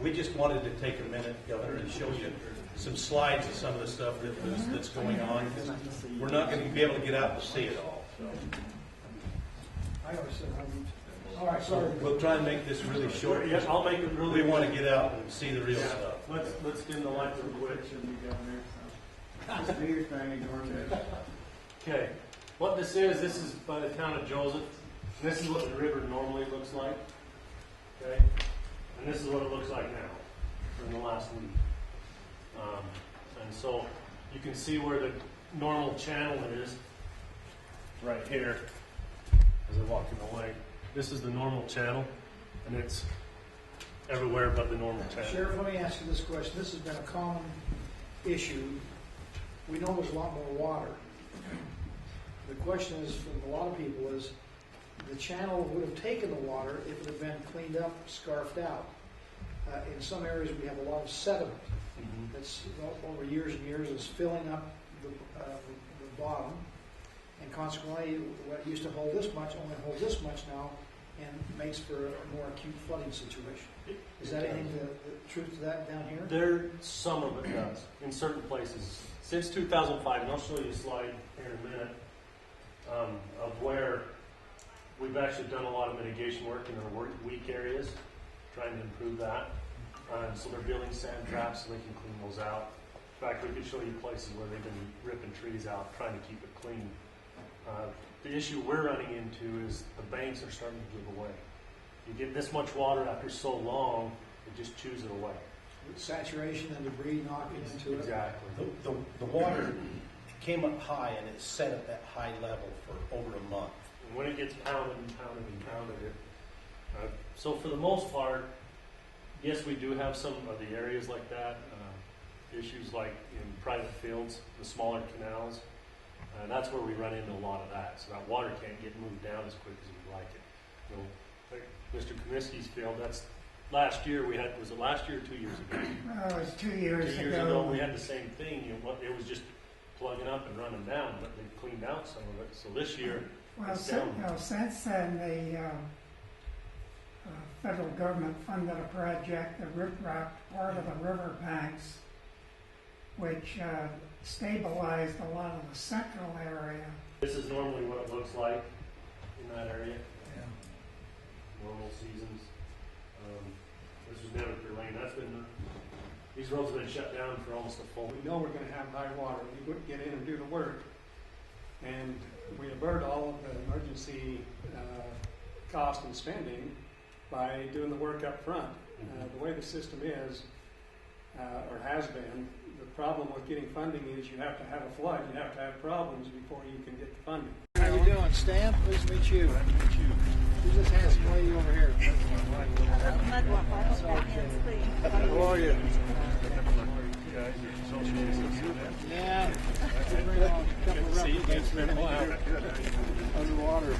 We just wanted to take a minute, Governor, and show you some slides of some of the stuff that's going on, because we're not going to be able to get out and see it all. So. I always said I need to. All right, sorry. We'll try and make this really short. Yes, I'll make it really. We want to get out and see the real stuff. Let's dim the lights real quick. Just do your thing, ignore me. Okay, what this is by the town of Joseph. And this is what the river normally looks like. Okay, and this is what it looks like now, in the last week. And so you can see where the normal channel is, right here, as I'm walking away. This is the normal channel, and it's everywhere but the normal channel. Sheriff, let me ask you this question. This has been a common issue. We know there's a lot more water. The question is, from a lot of people, is the channel would have taken the water if it had been cleaned up, scarfed out. In some areas, we have a lot of sediment that's over years and years is filling up the bottom, and consequently, what used to hold this much only holds this much now, and makes for a more acute flooding situation. Is that anything the truth to that down here? Some of it does in certain places. Since 2005, and I'll show you a slide here in a minute of where we've actually done a lot of mitigation work in our weak areas, trying to improve that. So they're building sand traps so they can clean those out. In fact, we could show you places where they've been ripping trees out, trying to keep it clean. The issue we're running into is the banks are starting to give away. You get this much water after so long, it just chews it away. Saturation and debris knocking into it. Exactly. The water came up high, and it set at that high level for over a month. And when it gets pounded and pounded and pounded, so for the most part, yes, we do have some of the areas like that. Issues like in private fields, the smaller canals. That's where we run into a lot of that. So that water can't get moved down as quick as we'd like it. You know, like Mr. Comiskey's field, that's last year we had, was it last year or 2 years ago? It was 2 years 2 years ago we had the same thing. You know, it was just plugging up and running down, but they cleaned out some of it. So this year, well, it's down. since then, the federal government funded a project, the riprap part of the river banks, which stabilized a lot of the central area. This is normally what it looks like in that area. Yeah. Normal seasons. This is Nevercure Lane. That's been, these roads have been shut down for almost a full We know we're going to have high water. We would get in and do the work, and we avert all of the emergency cost and spending by doing the work up front. The way the system is, or has been, the problem with getting funding is you have to have a flood, you have to have problems before you can get the funding. How you doing, Stan? Pleased to meet you. Nice to meet you. Who's this handsome lady over here? How are you? Yeah. Bring on a couple of replicates underwater.